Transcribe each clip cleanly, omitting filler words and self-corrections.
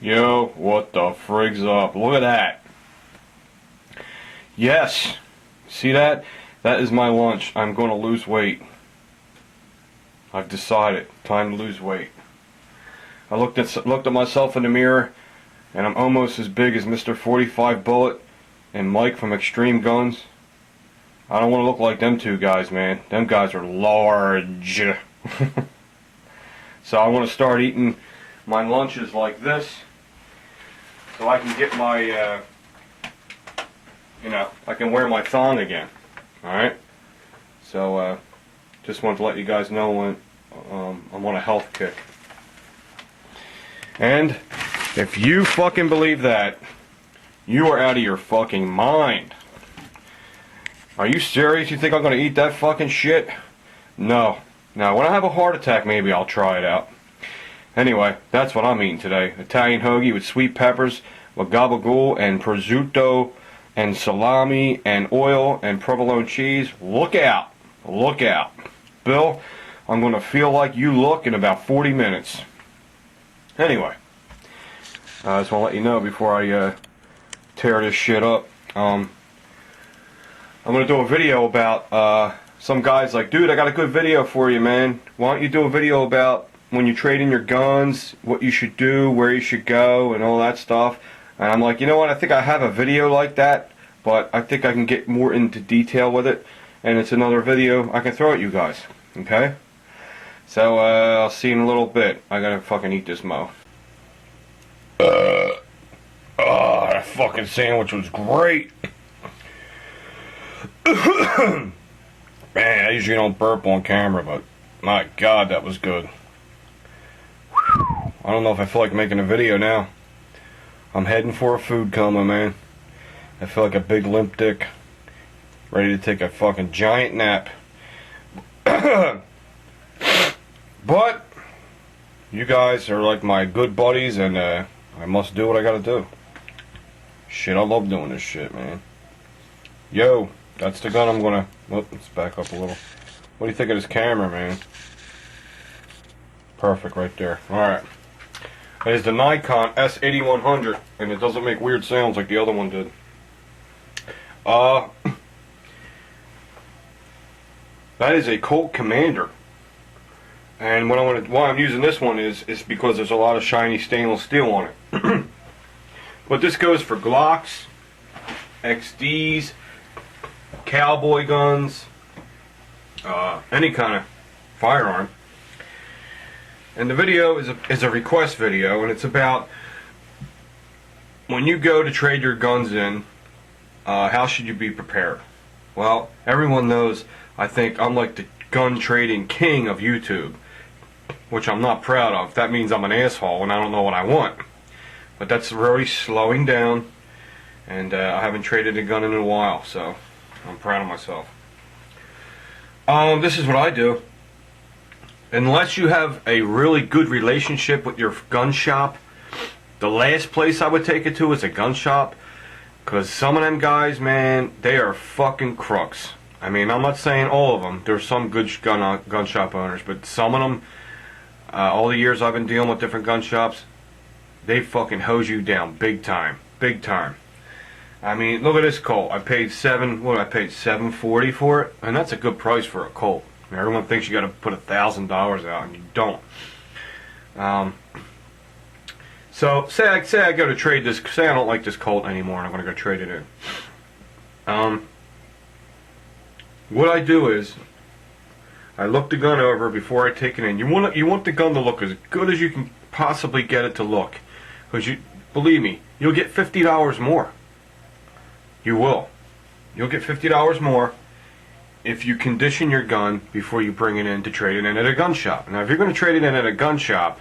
Yo, what the frig's up? Look at that. Yes. See that? That is my lunch. I'm going to lose weight. I've decided. Time to lose weight. I looked at myself in the mirror, and I'm almost as big as Mr. 45 Bullet and Mike from Extreme Guns. I don't want to look like them two guys, man. Them guys are large. So I want to start eating my lunches like this, so I can get my, I can wear my thong again. Alright? So, just wanted to let you guys know when I'm on a health kick. And if you fucking believe that, you are out of your fucking mind. Are you serious? You think I'm going to eat that fucking shit? No. Now, when I have a heart attack, maybe I'll try it out. Anyway, that's what I'm eating today. Italian hoagie with sweet peppers, with gabagool and prosciutto and salami and oil and provolone cheese. Look out. Look out. Bill, I'm going to feel like you look in about 40 minutes. Anyway, I just want to let you know before I tear this shit up. I'm going to do a video about some guys like, dude, I got a good video for you, man. Why don't you do a video about when you trade in your guns, what you should do, where you should go, and all that stuff. And I'm like, you know what, I think I have a video like that, but I think I can get more into detail with it, and it's another video I can throw at you guys, okay? So, I'll see you in a little bit. I gotta fucking eat this mo. That fucking sandwich was great. Man, I usually don't burp on camera, but my God, that was good. I don't know if I feel like making a video now. I'm heading for a food coma, man. I feel like a big limp dick, ready to take a fucking giant nap. But you guys are like my good buddies, and I must do what I gotta do. Shit, I love doing this shit, man. Yo, that's the gun I'm gonna... Whoop, let's back up a little. What do you think of this camera, man? Perfect right there. Alright. It is the Nikon S8100, and it doesn't make weird sounds like the other one did. That is a Colt Commander. And why I'm using this one is because there's a lot of shiny stainless steel on it. But this goes for Glocks, XDs, cowboy guns, any kind of firearm. And the video is a request video, and it's about when you go to trade your guns in, how should you be prepared? Well, everyone knows I think I'm like the gun trading king of YouTube, which I'm not proud of. That means I'm an asshole and I don't know what I want. But that's really slowing down, and I haven't traded a gun in a while, so I'm proud of myself. This is what I do. Unless you have a really good relationship with your gun shop, the last place I would take it to is a gun shop, because some of them guys, man, they are fucking crooks. I mean, I'm not saying all of them. There's some good gun shop owners, but some of them, all the years I've been dealing with different gun shops, they fucking hose you down big time, big time. I mean, look at this Colt. I paid $740 for it, and that's a good price for a Colt. Everyone thinks you got to put $1,000 out, and you don't. So say I go to trade this. Say I don't like this Colt anymore, and I'm going to go trade it in. What I do is I look the gun over before I take it in. You want the gun to look as good as you can possibly get it to look, because believe me, you'll get $50 more. You will. You'll get $50 more if you condition your gun before you bring it in to trade it in at a gun shop. Now, if you're going to trade it in at a gun shop,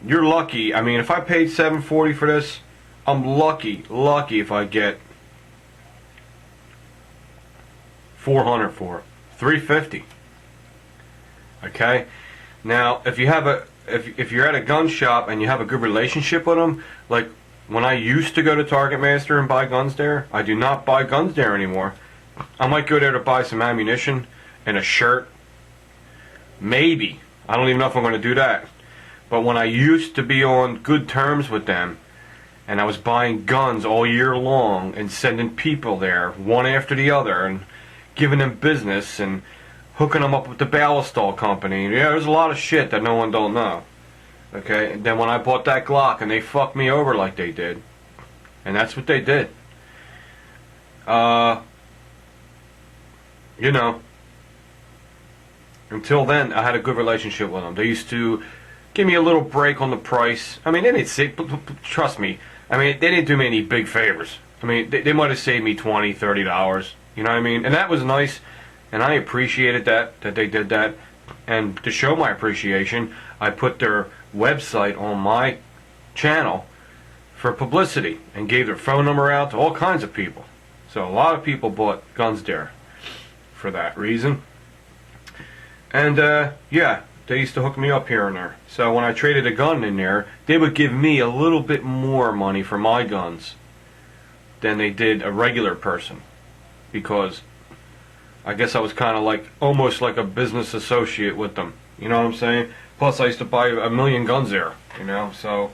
you're lucky. I mean, if I paid $740 for this, I'm lucky if I get $400 for it, $350. Okay. Now, if you have if you're at a gun shop and you have a good relationship with them, like when I used to go to Target Master and buy guns there, I do not buy guns there anymore. I might go there to buy some ammunition and a shirt. Maybe. I don't even know if I'm going to do that. But when I used to be on good terms with them, and I was buying guns all year long and sending people there, one after the other, and giving them business and hooking them up with the Ballistol company. Yeah, there's a lot of shit that no one don't know. Okay, and then when I bought that Glock and they fucked me over like they did, and that's what they did. You know, until then I had a good relationship with them. They used to give me a little break on the price. I mean, they didn't say, trust me, I mean, they didn't do me any big favors. I mean, they might have saved me $20, $30. You know what I mean? And that was nice, and I appreciated that they did that. And to show my appreciation, I put their website on my channel for publicity and gave their phone number out to all kinds of people. So a lot of people bought guns there for that reason. And yeah, they used to hook me up here and there. So when I traded a gun in there, they would give me a little bit more money for my guns than they did a regular person, because I guess I was kind of like, almost like a business associate with them. You know what I'm saying? Plus I used to buy a million guns there, you know, so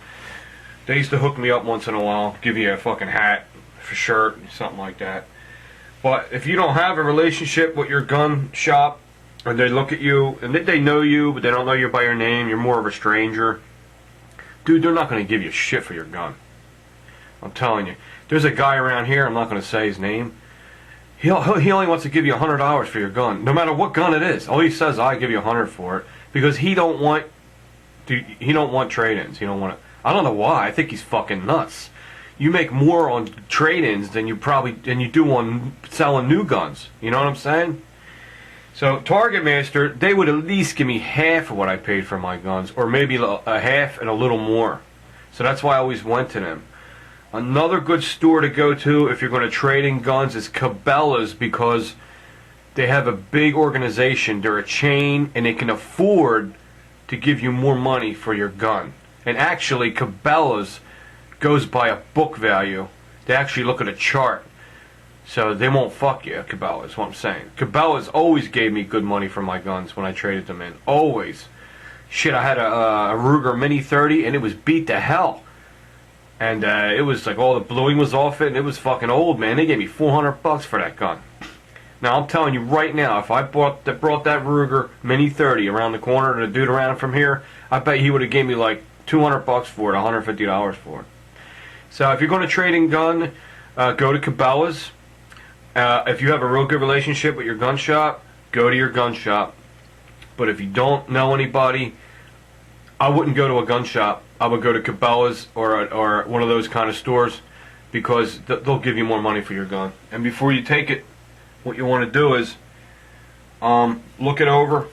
they used to hook me up once in a while, give you a fucking hat, for shirt, something like that. But if you don't have a relationship with your gun shop, or they look at you, and they know you, but they don't know you by your name, you're more of a stranger, dude, they're not going to give you shit for your gun. I'm telling you. There's a guy around here, I'm not going to say his name, he only wants to give you $100 for your gun, no matter what gun it is. All he says, I give you $100 for it, because he don't want trade-ins. He don't want it. I don't know why. I think he's fucking nuts. You make more on trade-ins than you do on selling new guns. You know what I'm saying? So Target Master, they would at least give me half of what I paid for my guns, or maybe a half and a little more. So that's why I always went to them. Another good store to go to if you're going to trade in guns is Cabela's, because they have a big organization. They're a chain, and they can afford to give you more money for your gun. And actually, Cabela's goes by a book value. They actually look at a chart. So they won't fuck you, Cabela's, what I'm saying. Cabela's always gave me good money for my guns when I traded them in. Always. Shit, I had a Ruger Mini 30, and it was beat to hell. And it was like all the bluing was off it, and it was fucking old, man. They gave me $400 for that gun. Now, I'm telling you right now, if I brought that Ruger Mini 30 around the corner to the dude around from here, I bet he would have gave me like $200 for it, $150 for it. So if you're going to trade in gun, go to Cabela's. If you have a real good relationship with your gun shop, go to your gun shop. But if you don't know anybody, I wouldn't go to a gun shop. I would go to Cabela's or one of those kind of stores, because they'll give you more money for your gun. And before you take it, what you want to do is look it over.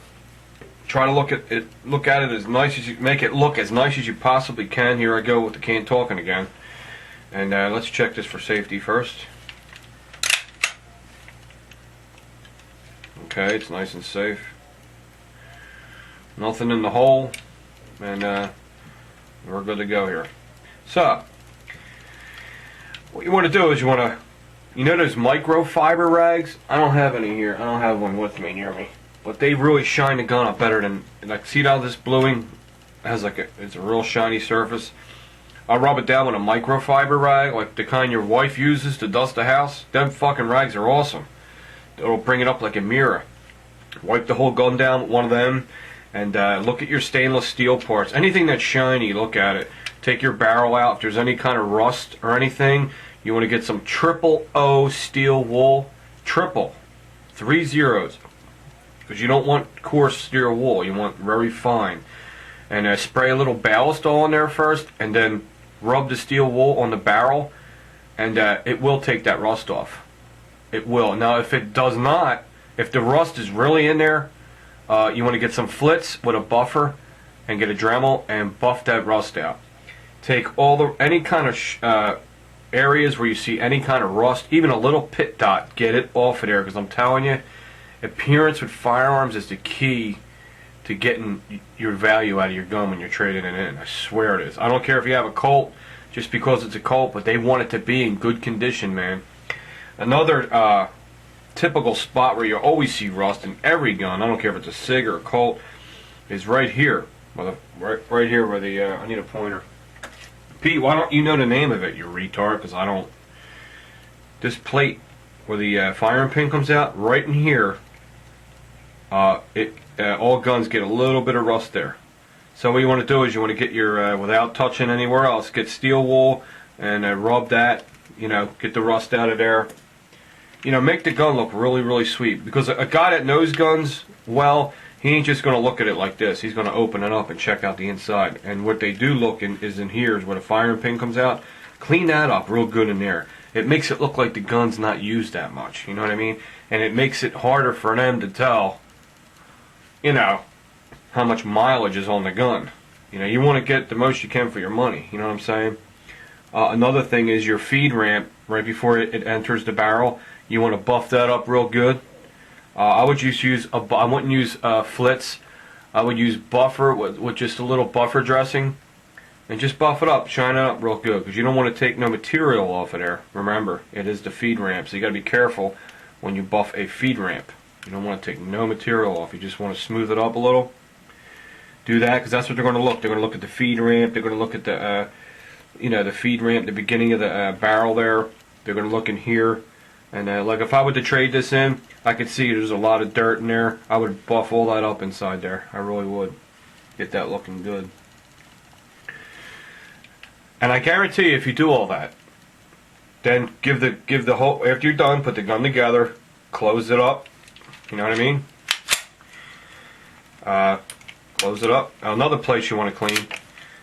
Try to look at it as nice as you make it look as nice as you possibly can. Here I go with the can talking again. And let's check this for safety first. Okay, it's nice and safe. Nothing in the hole, and we're good to go here. So, what you want to do is you know those microfiber rags? I don't have any here. I don't have one with me near me. But they really shine the gun up better than, like, see how this bluing has it's a real shiny surface. I'll rub it down with a microfiber rag, like the kind your wife uses to dust the house. Them fucking rags are awesome. It'll bring it up like a mirror. Wipe the whole gun down with one of them, and look at your stainless steel parts. Anything that's shiny, look at it. Take your barrel out. If there's any kind of rust or anything, you want to get some triple O steel wool. Triple. 3 zeros. Because you don't want coarse steel wool. You want very fine. And spray a little Ballistol on there first, and then rub the steel wool on the barrel, and it will take that rust off. It will. Now, if it does not, if the rust is really in there, you want to get some flits with a buffer and get a Dremel and buff that rust out. Take any kind of areas where you see any kind of rust, even a little pit dot, get it off of there, because I'm telling you, appearance with firearms is the key to getting your value out of your gun when you're trading it in. I swear it is. I don't care if you have a Colt, just because it's a Colt, but they want it to be in good condition, man. Another typical spot where you always see rust in every gun, I don't care if it's a SIG or a Colt, is right here. Well, right here where the I need a pointer. Pete, why don't you know the name of it, you retard? Because I don't. This plate where the firing pin comes out, right in here. All guns get a little bit of rust there. So what you want to do is you want to get your without touching anywhere else, get steel wool and rub that. You know, get the rust out of there. You know, make the gun look really, really sweet. Because a guy that knows guns well, he ain't just going to look at it like this. He's going to open it up and check out the inside. And what they do look in is in here is where the firing pin comes out. Clean that up real good in there. It makes it look like the gun's not used that much. You know what I mean? And it makes it harder for them to tell, you know, how much mileage is on the gun. You know, you want to get the most you can for your money. You know what I'm saying? Another thing is your feed ramp right before it enters the barrel. You want to buff that up real good. I would just use I wouldn't use flits. I would use buffer with just a little buffer dressing, and just buff it up, shine it up real good, because you don't want to take no material off of there. Remember, it is the feed ramp, so you got to be careful when you buff a feed ramp. You don't want to take no material off. You just want to smooth it up a little. Do that, because that's what they're going to look. They're going to look at the feed ramp. They're going to look at the you know, the feed ramp, the beginning of the barrel there. They're going to look in here. And like if I were to trade this in, I could see there's a lot of dirt in there. I would buff all that up inside there. I really would. Get that looking good. And I guarantee you, if you do all that, then give the whole, after you're done, put the gun together, close it up. You know what I mean? Close it up. Another place you want to clean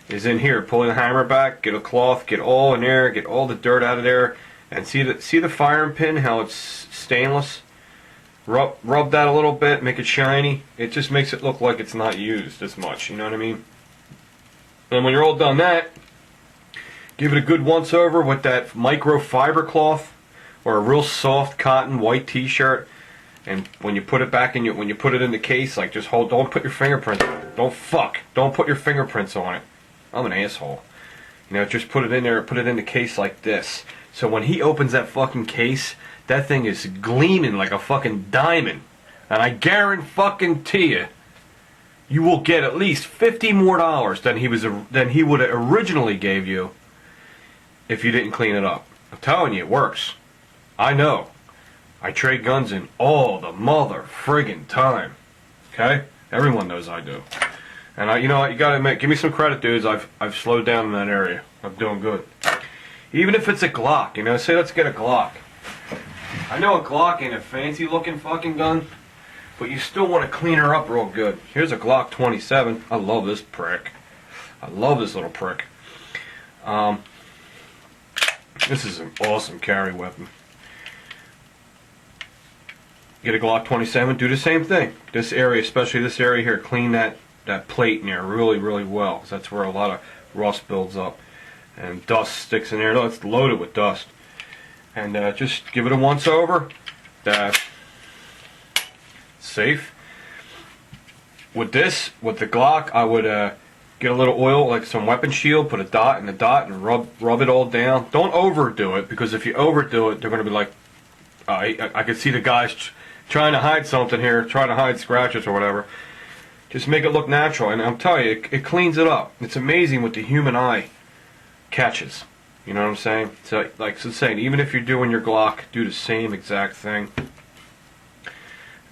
is in here. Pull the hammer back, get a cloth, get all in there, get all the dirt out of there. And see the firing pin, how it's stainless? Rub that a little bit, make it shiny. It just makes it look like it's not used as much, you know what I mean? And when you're all done that, give it a good once over with that microfiber cloth or a real soft cotton white t-shirt. And when you put it back in when you put it in the case, like just don't put your fingerprints on it. Don't put your fingerprints on it. I'm an asshole. You know, just put it in there, put it in the case like this. So when he opens that fucking case, that thing is gleaming like a fucking diamond. And I guarantee you, you will get at least $50 more than he would have originally gave you if you didn't clean it up. I'm telling you, it works. I know. I trade guns in all the mother friggin' time. Okay? Everyone knows I do. And you know what? You gotta give me some credit, dudes. I've slowed down in that area. I'm doing good. Even if it's a Glock, you know, say let's get a Glock. I know a Glock ain't a fancy looking fucking gun, but you still want to clean her up real good. Here's a Glock 27. I love this prick. I love this little prick. This is an awesome carry weapon. Get a Glock 27, do the same thing. This area, especially this area here, clean that plate in there really, really well, because that's where a lot of rust builds up. And dust sticks in there. No, it's loaded with dust. And just give it a once over. Safe. With the Glock, I would get a little oil, like some weapon shield, put a dot in the dot, and rub it all down. Don't overdo it, because if you overdo it, they're going to be like, I could see the guys trying to hide something here, trying to hide scratches or whatever. Just make it look natural, and I'm telling you, it cleans it up. It's amazing what the human eye catches. You know what I'm saying? So, like I was saying, even if you're doing your Glock, do the same exact thing.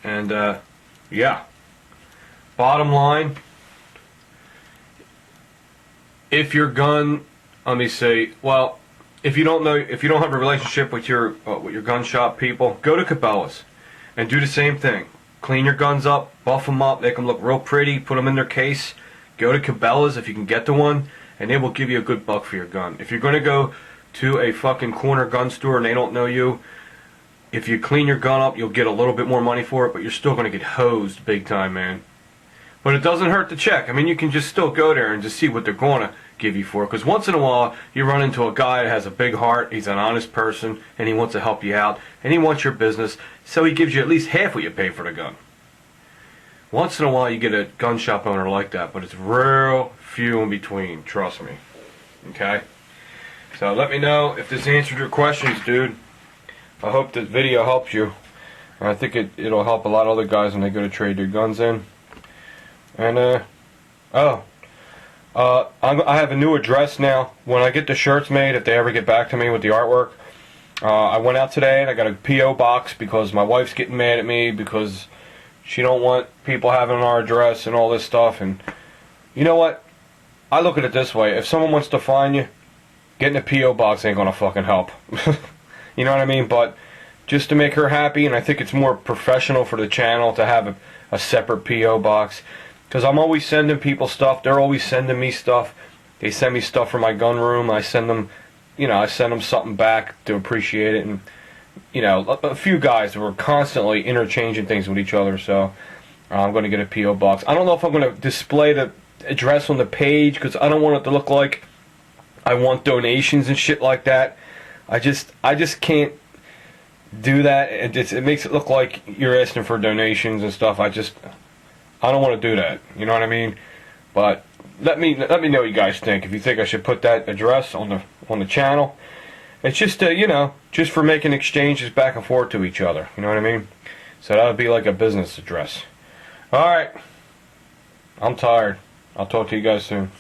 And yeah. Bottom line, if your gun, let me say, well, if you don't have a relationship with your gun shop people, go to Cabela's and do the same thing. Clean your guns up, buff them up, make them look real pretty, put them in their case. Go to Cabela's if you can get to one, and they will give you a good buck for your gun. If you're going to go to a fucking corner gun store and they don't know you, if you clean your gun up, you'll get a little bit more money for it, but you're still going to get hosed big time, man. But it doesn't hurt to check. I mean, you can just still go there and just see what they're going to give you for. Because once in a while, you run into a guy that has a big heart, he's an honest person, and he wants to help you out, and he wants your business, so he gives you at least half what you pay for the gun. Once in a while, you get a gun shop owner like that, but it's real few in between, trust me. Okay? So let me know if this answered your questions, dude. I hope this video helps you. I think it'll help a lot of other guys when they go to trade their guns in. And Oh, I have a new address now. When I get the shirts made, if they ever get back to me with the artwork, I went out today and I got a P.O. box because my wife's getting mad at me because she don't want people having our address and all this stuff. And you know what? I look at it this way. If someone wants to find you, getting a P.O. box ain't gonna fucking help. You know what I mean? But just to make her happy, and I think it's more professional for the channel to have a separate P.O. box. Because I'm always sending people stuff. They're always sending me stuff. They send me stuff from my gun room. I send them, I send them something back to appreciate it. And, a few guys were constantly interchanging things with each other. So I'm going to get a P.O. box. I don't know if I'm going to display the address on the page because I don't want it to look like I want donations and shit like that. I just can't do that. It makes it look like you're asking for donations and stuff. I don't want to do that. You know what I mean? But let me know what you guys think. If you think I should put that address on the channel, it's just just for making exchanges back and forth to each other. You know what I mean? So that would be like a business address. All right. I'm tired. I'll talk to you guys soon.